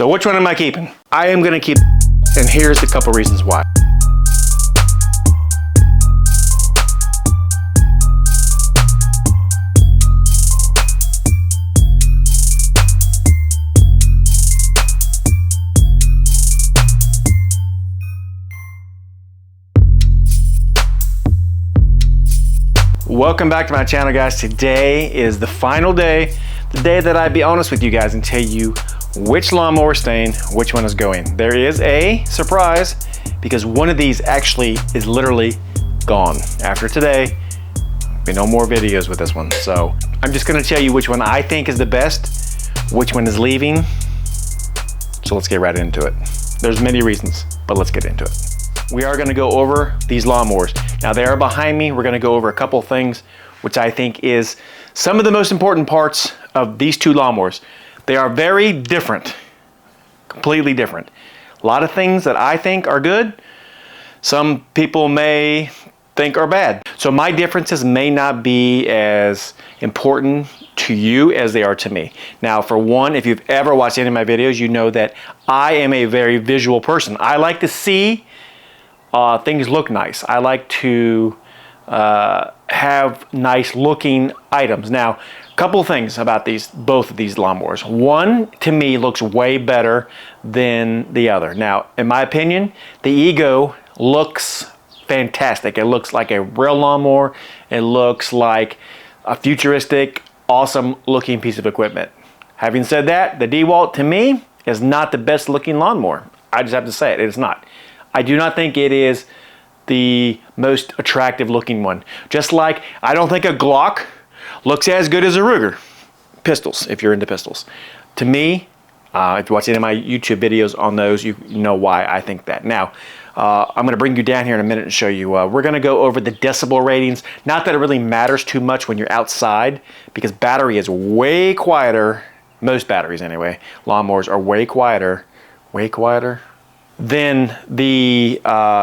So which one am I keeping? I am gonna keep, and here's a couple reasons why. Welcome back to my channel, guys. Today is the final day, the day that I'd be honest with you guys and tell you which lawnmower is staying, which one is going. There is a surprise because one of these actually is literally gone. After today, there'll be no more videos with this one. So I'm just gonna tell you which one I think is the best, which one is leaving. So let's get right into it. There's many reasons, but let's get into it. We are gonna go over these lawnmowers. Now they are behind me. We're gonna go over a couple things, which I think is some of the most important parts of these two lawnmowers. They are very different, completely different. A lot of things that I think are good, some people may think are bad. So my differences may not be as important to you as they are to me. Now, for one, if you've ever watched any of my videos, you know that I am a very visual person. I like to see things look nice. I like to have nice looking items. Now, a couple things about both of these lawnmowers. One, to me, looks way better than the other. Now, in my opinion, the Ego looks fantastic. It looks like a real lawnmower. It looks like a futuristic, awesome looking piece of equipment. Having said that, the DeWalt to me is not the best looking lawnmower. I just have to say it, it's not. I do not think it is the most attractive looking one. Just like I don't think a Glock looks as good as a Ruger. Pistols, if you're into pistols. To me, if you watch any of my YouTube videos on those, you know why I think that. Now, I'm gonna bring you down here in a minute and show you. We're gonna go over the decibel ratings. Not that it really matters too much when you're outside, because battery is way quieter, most batteries anyway, lawnmowers are way quieter, than the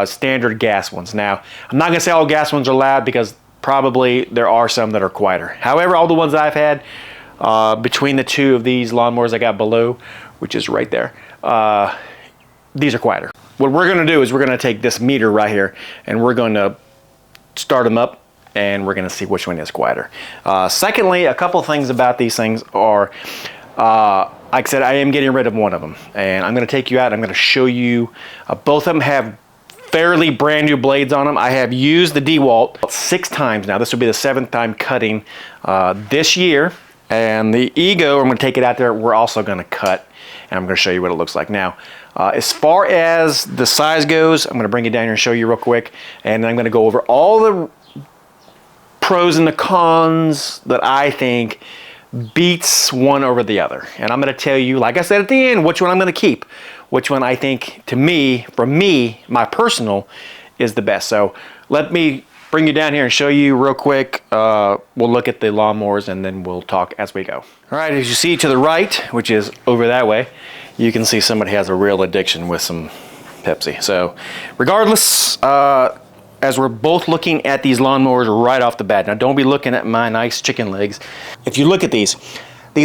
standard gas ones. Now, I'm not gonna say all gas ones are loud because probably there are some that are quieter. However, all the ones I've had, between the two of these lawnmowers I got below, which is right there, these are quieter. What we're gonna do is we're gonna take this meter right here and we're gonna start them up and we're gonna see which one is quieter. Secondly, a couple things about these things are, like I said, I am getting rid of one of them and I'm gonna take you out. I'm gonna show you, both of them have fairly brand new blades on them. I have used the DeWalt 6 times now. This will be the 7th time cutting this year. And the Ego, I'm gonna take it out there, we're also gonna cut and I'm gonna show you what it looks like. Now, as far as the size goes, I'm gonna bring it down here and show you real quick. And then I'm gonna go over all the pros and the cons that I think beats one over the other. And I'm gonna tell you, like I said at the end, which one I'm gonna keep. Which one I think, to me, for me, my personal, is the best. So let me bring you down here and show you real quick. We'll look at the lawnmowers and then we'll talk as we go. All right, as you see to the right, which is over that way, you can see somebody has a real addiction with some Pepsi. So regardless, as we're both looking at these lawnmowers right off the bat. Now don't be looking at my nice chicken legs. If you look at these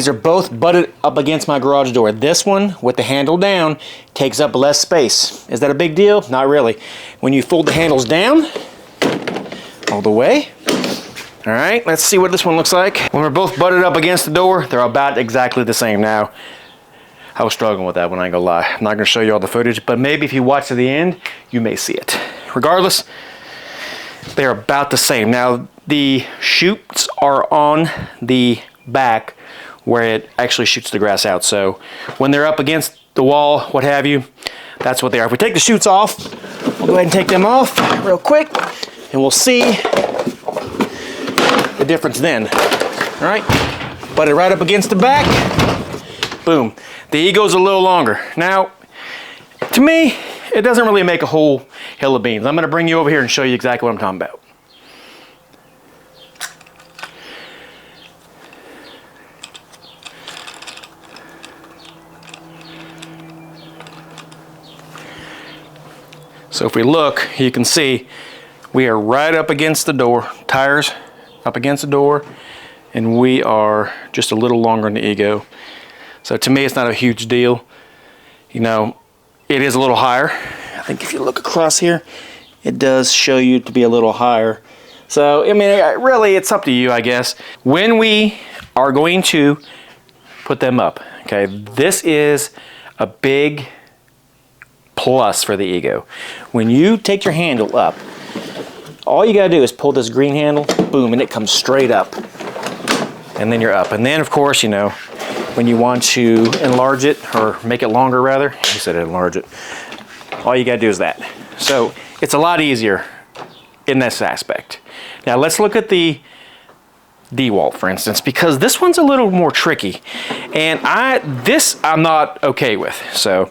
are both butted up against my garage door. This one with the handle down takes up less space. Is that a big deal? Not really. When you fold the handles down, all the way. All right, let's see what this one looks like. When we're both butted up against the door, they're about exactly the same. Now, I was struggling with that one, I ain't gonna lie. I'm not gonna show you all the footage, but maybe if you watch to the end, you may see it. Regardless, they're about the same. Now, the chutes are on the back where it actually shoots the grass out. So when they're up against the wall, what have you, that's what they are. If we take the chutes off, we'll go ahead and take them off real quick and we'll see the difference then. All right, butt it right up against the back, boom. The Ego's a little longer. Now, to me, it doesn't really make a whole hill of beans. I'm gonna bring you over here and show you exactly what I'm talking about. So if we look, you can see we are right up against the door, tires up against the door, and we are just a little longer in the Ego. So to me, it's not a huge deal. You know, it is a little higher. I think if you look across here, it does show you to be a little higher. So, I mean, really, it's up to you, I guess. When we are going to put them up, okay, this is a big plus for the Ego. When you take your handle up, all you gotta do is pull this green handle, boom, and it comes straight up. And then you're up. And then, of course, you know, when you want to enlarge it, or make it longer rather, I said enlarge it, all you gotta do is that. So it's a lot easier in this aspect. Now let's look at the DeWalt, for instance, because this one's a little more tricky. And this I'm not okay with. So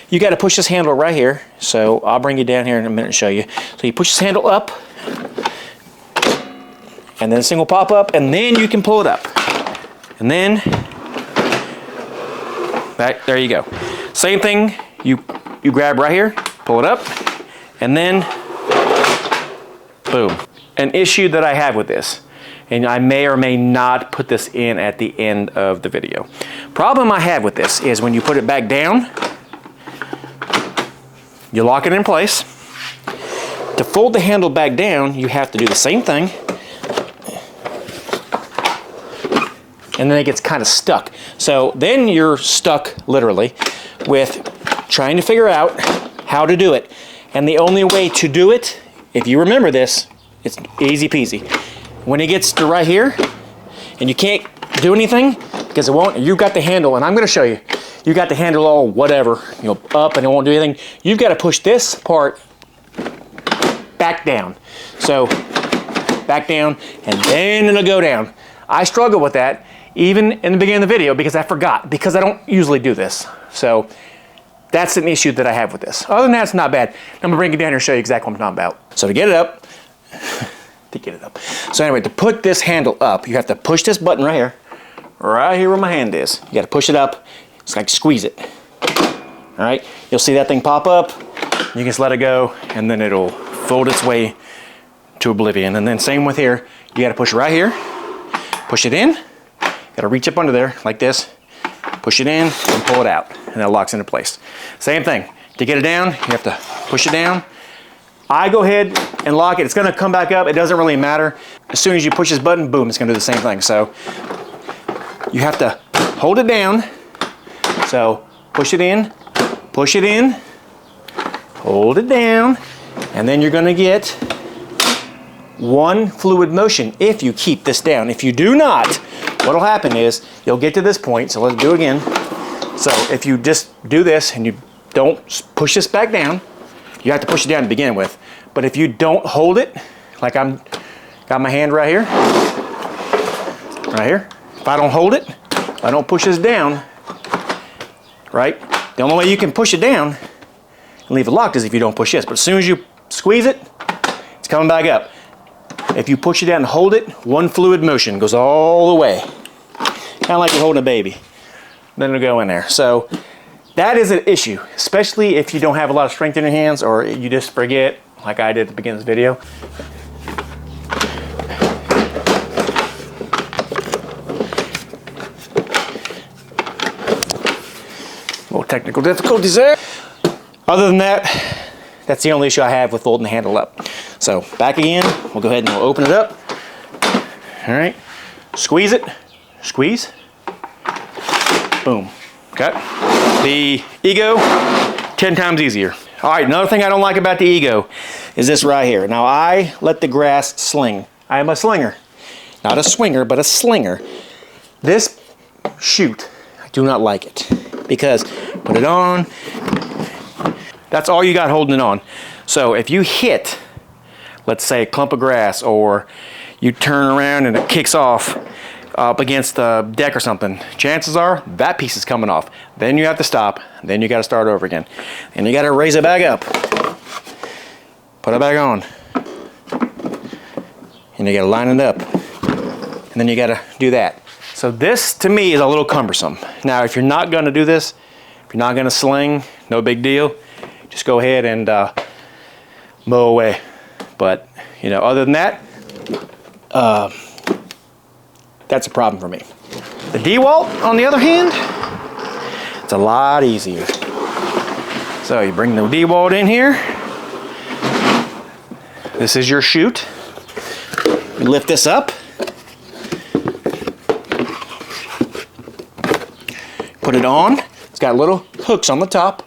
you got to push this handle right here. So I'll bring you down here in a minute and show you. So you push this handle up, and then this thing will pop up, and then you can pull it up. And then, there you go. Same thing, you grab right here, pull it up, and then, boom. An issue that I have with this, and I may or may not put this in at the end of the video. Problem I have with this is when you put it back down, you lock it in place. To fold the handle back down, you have to do the same thing. And then it gets kind of stuck. So then you're stuck, literally, with trying to figure out how to do it. And the only way to do it, if you remember this, it's easy peasy. When it gets to right here, and you can't do anything, because it won't, you've got the handle, and I'm gonna show you, you got the handle all whatever, you know, up and it won't do anything. You've got to push this part back down. So, back down, and then it'll go down. I struggle with that, even in the beginning of the video, because I forgot, because I don't usually do this. So, that's an issue that I have with this. Other than that, it's not bad. I'm gonna bring it down here and show you exactly what I'm talking about. So to get it up, So anyway, to put this handle up, you have to push this button right here where my hand is. You gotta push it up, it's like squeeze it. All right, you'll see that thing pop up, you can just let it go, and then it'll fold its way to oblivion. And then same with here, you gotta push it right here, push it in, gotta reach up under there like this, push it in, and pull it out, and that locks into place. Same thing, to get it down, you have to push it down. I go ahead and lock it. It's gonna come back up. It doesn't really matter. As soon as you push this button, boom, it's gonna do the same thing. So you have to hold it down. So push it in, hold it down, and then you're gonna get one fluid motion if you keep this down. If you do not, what'll happen is you'll get to this point, so let's do it again. So if you just do this and you don't push this back down, you have to push it down to begin with. But if you don't hold it, like I'm got my hand right here, if I don't hold it, if I don't push this down, right? The only way you can push it down and leave it locked is if you don't push this. But as soon as you squeeze it, it's coming back up. If you push it down and hold it, one fluid motion goes all the way. Kind of like you're holding a baby. Then it'll go in there. So that is an issue, especially if you don't have a lot of strength in your hands or you just forget, like I did at the beginning of this video. Little technical difficulties there. Other than that, that's the only issue I have with folding the handle up. So back again, we'll go ahead and we'll open it up. All right, squeeze it, squeeze, boom, okay. The Ego, 10 times easier. All right, another thing I don't like about the Ego is this right here. Now I let the grass sling. I am a slinger. Not a swinger, but a slinger. This chute, I do not like it because put it on, that's all you got holding it on. So if you hit, let's say a clump of grass, or you turn around and it kicks off up against the deck or something, chances are that piece is coming off. Then you have to stop, then you got to start over again. And you got to raise it back up, put it back on, and you got to line it up, and then you got to do that. So this to me is a little cumbersome. Now if you're not going to do this, if you're not going to sling, no big deal, just go ahead and mow away. But you know, other than that, that's a problem for me. The DeWalt, on the other hand, it's a lot easier. So you bring the DeWalt in here. This is your chute. You lift this up. Put it on. It's got little hooks on the top.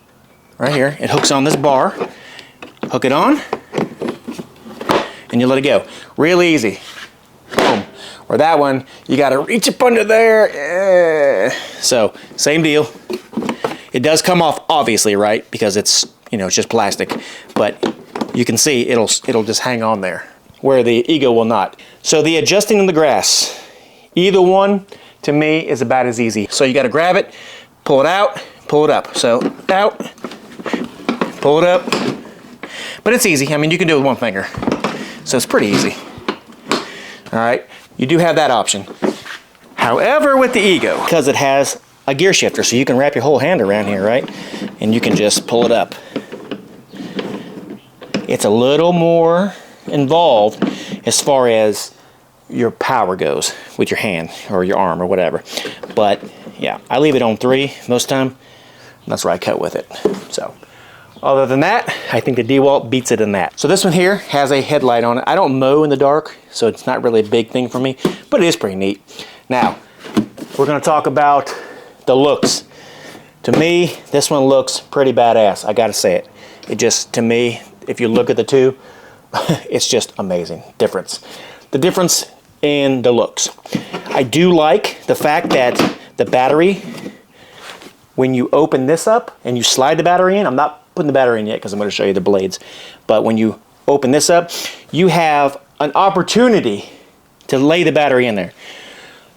Right here. It hooks on this bar. Hook it on. And you let it go. Real easy. Boom. Or that one, you got to reach up under there. So, same deal. It does come off, obviously, right? Because it's, you know, it's just plastic. But you can see it'll just hang on there, where the Ego will not. So the adjusting of the grass, either one, to me, is about as easy. So you got to grab it, pull it out, pull it up. So out, pull it up. But it's easy. I mean, you can do it with one finger. So it's pretty easy. All right, you do have that option. However, with the Ego, because it has a gear shifter, so you can wrap your whole hand around here, right? And you can just pull it up. It's a little more involved as far as your power goes with your hand or your arm or whatever. But yeah, I leave it on 3 most of the time. That's where I cut with it. So other than that, I think the DeWalt beats it in that. So this one here has a headlight on it. I don't mow in the dark, so it's not really a big thing for me, but it is pretty neat. Now, we're gonna talk about the looks. To me, this one looks pretty badass. I gotta say it. It just, to me, if you look at the two, it's just amazing difference. The difference in the looks. I do like the fact that the battery, when you open this up and you slide the battery in, I'm not putting the battery in yet because I'm going to show you the blades, but when you open this up, you have an opportunity to lay the battery in there.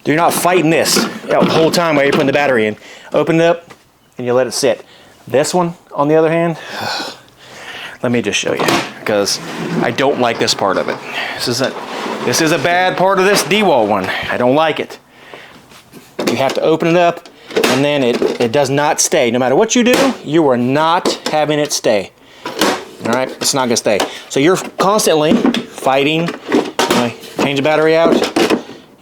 You're not fighting this the whole time while you're putting the battery in. Open it up and you let it sit. This one, on the other hand, let me just show you, because I don't like this part of it. This is a bad part of this DeWalt one. I don't like it. You have to open it up, and then it does not stay. No matter what you do, you are not having it stay. All right, it's not gonna stay. So you're constantly fighting. Change the battery out.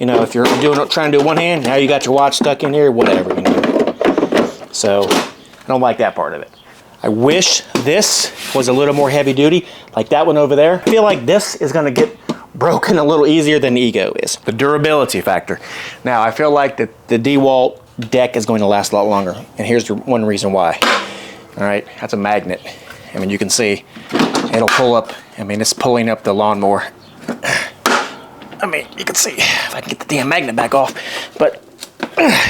You know, if you're trying to do it one hand, now you got your watch stuck in here, whatever. You know. So I don't like that part of it. I wish this was a little more heavy duty, like that one over there. I feel like this is gonna get broken a little easier than the Ego is. The durability factor. Now, I feel like the DeWalt deck is going to last a lot longer, and here's one reason why. All right, that's a magnet. I mean, you can see it'll pull up. I mean, it's pulling up the lawnmower. I mean, you can see if I can get the damn magnet back off. But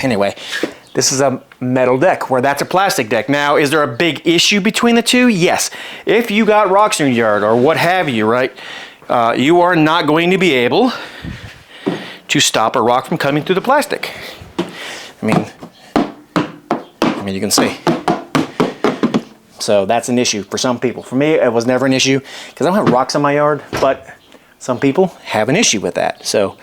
anyway, this is a metal deck, where that's a plastic deck. Now, is there a big issue between the two? Yes. If you got rocks in your yard or what have you, right, you are not going to be able to stop a rock from coming through the plastic. I mean, you can see. So that's an issue for some people. For me, it was never an issue because I don't have rocks in my yard, but some people have an issue with that. So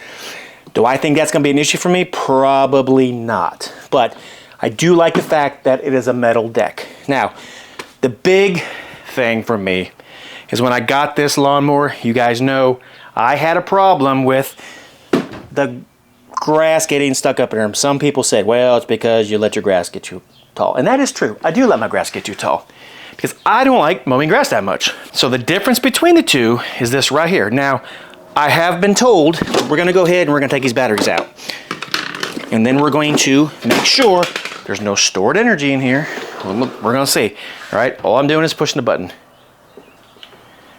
do I think that's going to be an issue for me? Probably not. But I do like the fact that it is a metal deck. Now, the big thing for me is when I got this lawnmower, you guys know I had a problem with the grass getting stuck up in there. Some people said, well, it's because you let your grass get too tall. And that is true. I do let my grass get too tall because I don't like mowing grass that much. So the difference between the two is this right here. Now, I have been told we're going to go ahead and we're going to take these batteries out. And then we're going to make sure there's no stored energy in here. We're going to see. All right, all I'm doing is pushing the button.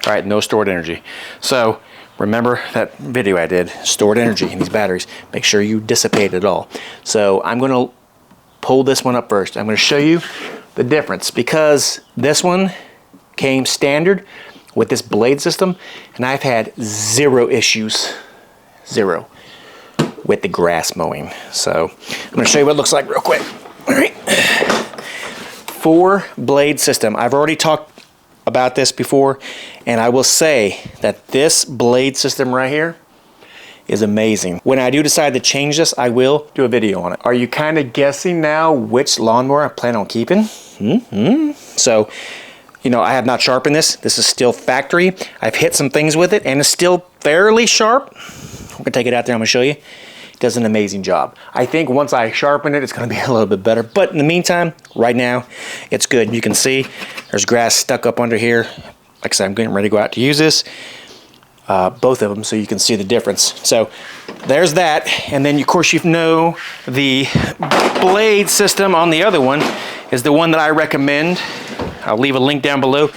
All right, no stored energy. So remember that video I did, stored energy in these batteries. Make sure you dissipate it all. So I'm going to pull this one up first. I'm going to show you the difference because this one came standard with this blade system, and I've had zero issues, zero, with the grass mowing. So I'm going to show you what it looks like real quick. All right, 4-blade system. I've already talked about this before, and I will say that this blade system right here is amazing. When I do decide to change this, I will do a video on it. Are you kind of guessing now which lawnmower I plan on keeping? So, you know, I have not sharpened this. This is still factory. I've hit some things with it, and it's still fairly sharp. I'm gonna take it out there, I'm gonna show you. does an amazing job. I think once I sharpen it, it's going to be a little bit better. But in the meantime, right now, it's good. You can see there's grass stuck up under here. Like I said, I'm getting ready to go out to use this. Both of them, so you can see the difference. So there's that. And then, of course, you know the blade system on the other one is the one that I recommend. I'll leave a link down below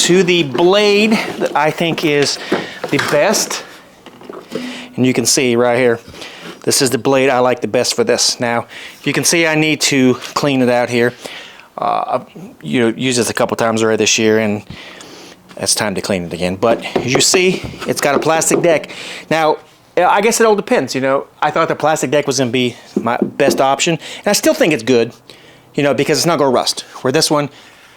to the blade that I think is the best. And you can see right here, this is the blade I like the best for this. Now, you can see I need to clean it out here. I've used this a couple times already this year, and it's time to clean it again. But as you see, it's got a plastic deck. Now, I guess it all depends. I thought the plastic deck was going to be my best option, and I still think it's good, because it's not going to rust. Where this one,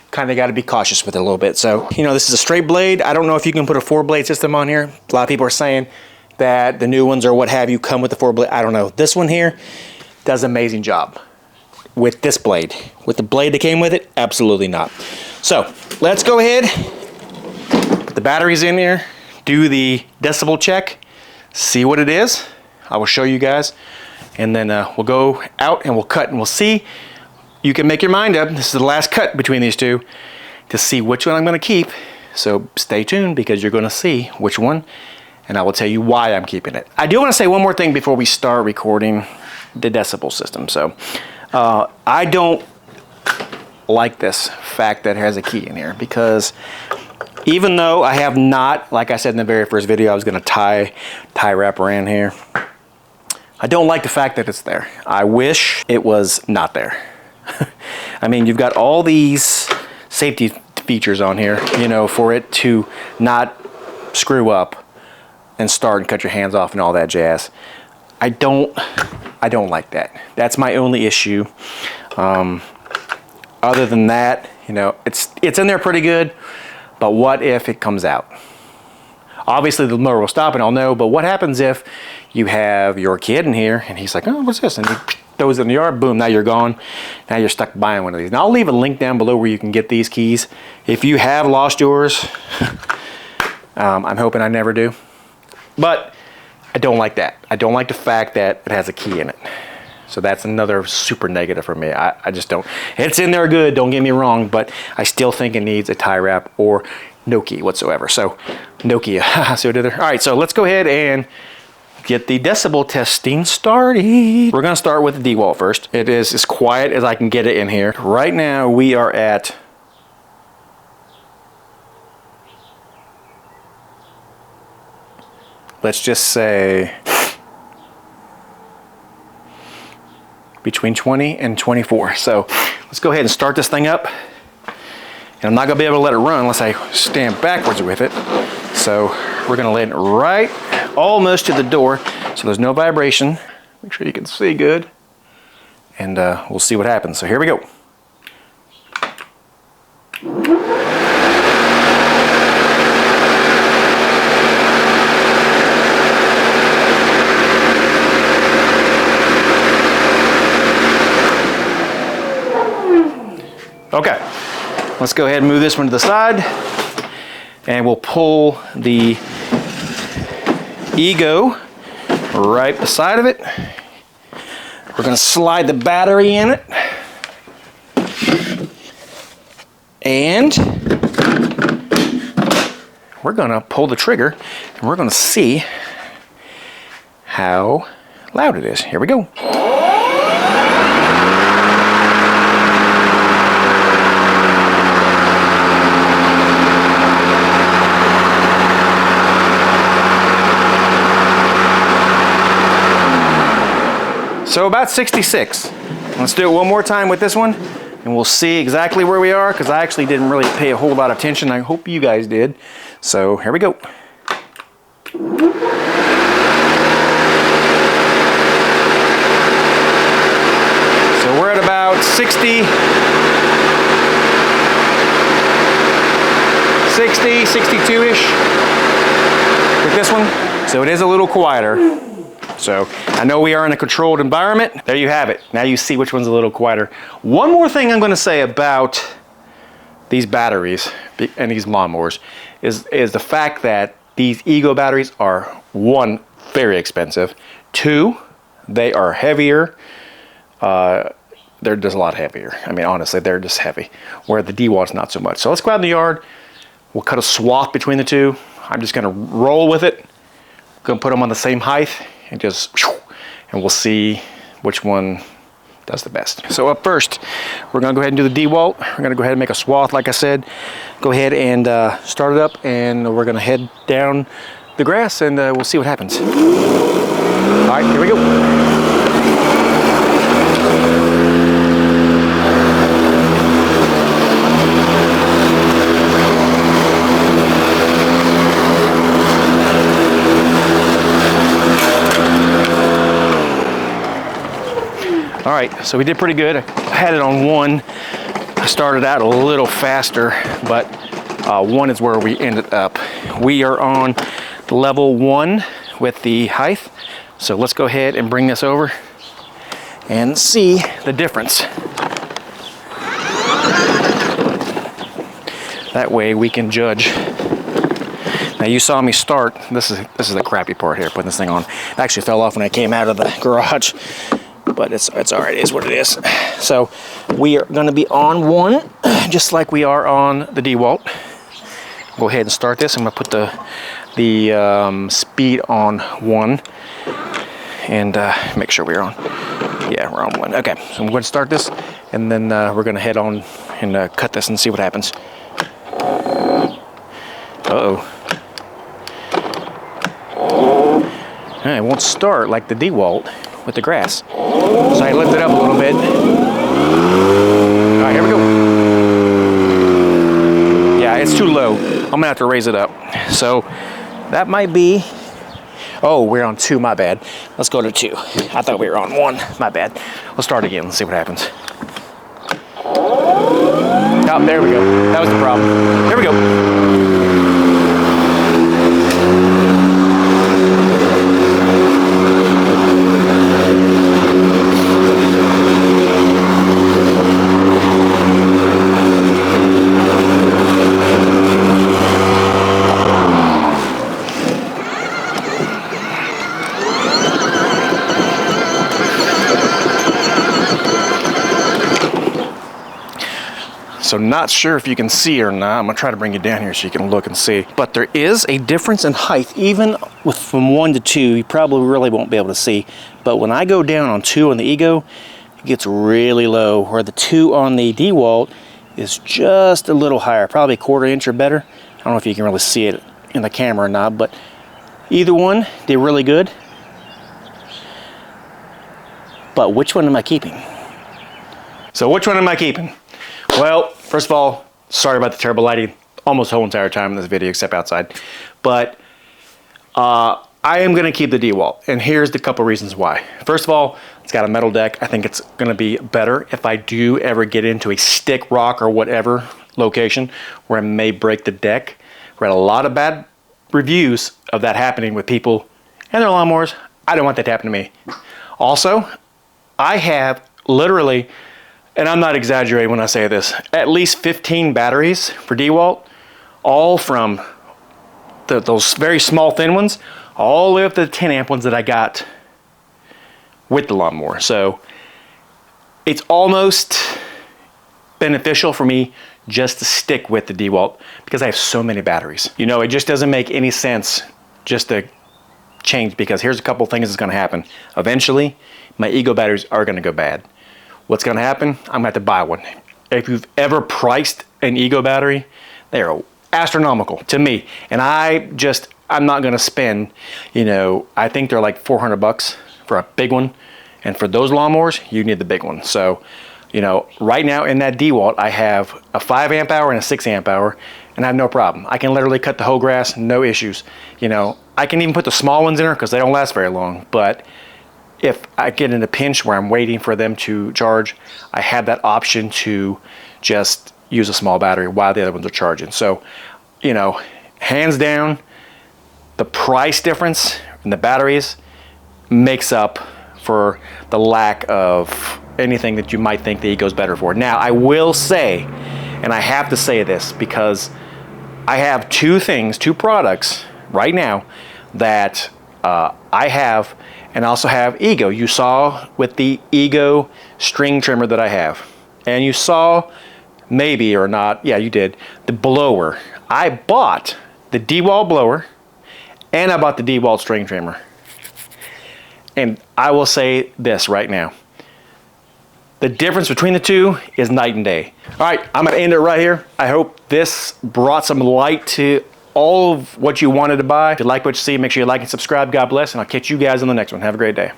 kind of got to be cautious with it a little bit. So, this is a straight blade. I don't know if you can put a 4-blade system on here. A lot of people are saying that the new ones or what have you come with the 4-blade. I don't know. This one here does an amazing job with this blade. With the blade that came with it, absolutely not. So, let's go ahead, put the batteries in here, do the decibel check, see what it is. I will show you guys, and then we'll go out and we'll cut and we'll see. You can make your mind up. This is the last cut between these two to see which one I'm going to keep. So stay tuned, because you're going to see which one, and I will tell you why I'm keeping it. I do want to say one more thing before we start recording the decibel system. So I don't like this fact that it has a key in here, because even though I have not, like I said in the very first video, I was going to tie wrap around here. I don't like the fact that it's there. I wish it was not there. I mean, you've got all these safety features on here, for it to not screw up and start and cut your hands off and all that jazz. I don't like that. That's my only issue. Other than that, it's in there pretty good, but what if it comes out? Obviously the mower will stop and I'll know, but what happens if you have your kid in here and he's like, oh, what's this? And he throws it in the yard, boom, now you're gone. Now you're stuck buying one of these. Now I'll leave a link down below where you can get these keys. If you have lost yours, I'm hoping I never do. But I don't like that. I don't like the fact that it has a key in it. So that's another super negative for me. I just don't. It's in there good, don't get me wrong, but I still think it needs a tie wrap or no key whatsoever. So no key. See what I did there? All right, so let's go ahead and get the decibel testing started. We're gonna start with the DeWalt first. It is as quiet as I can get it in here. Right now we are at let's just say between 20 and 24. So let's go ahead and start this thing up. And I'm not gonna be able to let it run unless I stand backwards with it. So we're gonna let it right almost to the door so there's no vibration. Make sure you can see good. And we'll see what happens. So here we go. Okay, let's go ahead and move this one to the side, and we'll pull the Ego right beside of it. We're going to slide the battery in it, and we're going to pull the trigger, and we're going to see how loud it is. Here we go. So about 66. Let's do it one more time with this one, and we'll see exactly where we are, because I actually didn't really pay a whole lot of attention. I hope you guys did. So here we go. So we're at about 60, 62-ish with this one. So it is a little quieter. So I know we are in a controlled environment. There you have it. Now you see which one's a little quieter. One more thing I'm going to say about these batteries and these lawnmowers is the fact that these Ego batteries are, one, very expensive. Two, They are heavier. They're just a lot heavier. I mean, honestly, they're just heavy, where the DeWalt's not so much. So let's go out in the yard. We'll cut a swath between the two. I'm just gonna roll with it. Gonna put them on the same height and and we'll see which one does the best. So up first, we're gonna go ahead and do the DeWalt. We're gonna go ahead and make a swath, like I said. Go ahead and start it up, and we're gonna head down the grass, and we'll see what happens. All right, here we go. All right, so we did pretty good. I had it on 1. I started out a little faster, but 1 is where we ended up. We are on level 1 with the height. So let's go ahead and bring this over and see the difference. That way we can judge. Now you saw me start. This is the crappy part here, putting this thing on. It actually fell off when I came out of the garage. But it's all right, it is what it is. So we are gonna be on 1, just like we are on the DeWalt. Go ahead and start this. I'm gonna put the speed on 1 and make sure we're on. Yeah, we're on 1. Okay, so I'm gonna start this, and then we're gonna head on and cut this and see what happens. Uh-oh. It won't start like the DeWalt with the grass. So I lift it up a little bit. All right, here we go. Yeah, it's too low. I'm gonna have to raise it up. So that might be, oh, we're on 2, my bad. Let's go to 2. I thought we were on 1, my bad. Let's start again, let's see what happens. Oh, there we go. That was the problem. Here we go. So not sure if you can see or not. I'm gonna try to bring you down here so you can look and see. But there is a difference in height, even with from 1 to 2. You probably really won't be able to see. But when I go down on 2 on the Ego, it gets really low, where the 2 on the DeWalt is just a little higher, probably a 1/4 inch or better. I don't know if you can really see it in the camera or not, but either one did really good. But which one am I keeping? So which one am I keeping? Well, first of all, sorry about the terrible lighting almost the whole entire time in this video, except outside. But I am going to keep the DeWalt, and here's the couple reasons why. First of all, it's got a metal deck. I think it's going to be better if I do ever get into a stick, rock, or whatever location where I may break the deck. Read a lot of bad reviews of that happening with people and their lawnmowers. I don't want that to happen to me. Also, I have literally, and I'm not exaggerating when I say this, at least 15 batteries for DeWalt, all from those very small thin ones, all the way up to the 10 amp ones that I got with the lawnmower. So it's almost beneficial for me just to stick with the DeWalt because I have so many batteries. You know, it just doesn't make any sense just to change, because here's a couple things that's gonna happen. Eventually, my Ego batteries are gonna go bad. What's gonna happen? I'm gonna have to buy one. If you've ever priced an Ego battery, they are astronomical to me. And I'm not gonna spend, you know, I think they're like 400 bucks for a big one. And for those lawnmowers, you need the big one. So, you know, right now in that DeWalt, I have a 5 amp hour and a 6 amp hour, and I have no problem. I can literally cut the whole grass, no issues. You know, I can even put the small ones in there because they don't last very long. But if I get in a pinch where I'm waiting for them to charge, I have that option to just use a small battery while the other ones are charging. So, you know, hands down, the price difference in the batteries makes up for the lack of anything that you might think the Ego's better for. Now, I will say, and I have to say this because I have two products right now that I I have, and also have Ego. You saw with the Ego string trimmer that I have. And you saw, maybe or not, yeah you did, the blower. I bought the DeWalt blower and I bought the DeWalt string trimmer. And I will say this right now. The difference between the two is night and day. All right, I'm gonna end it right here. I hope this brought some light to all of what you wanted to buy. If you like what you see, make sure you like and subscribe. God bless, and I'll catch you guys on the next one. Have a great day.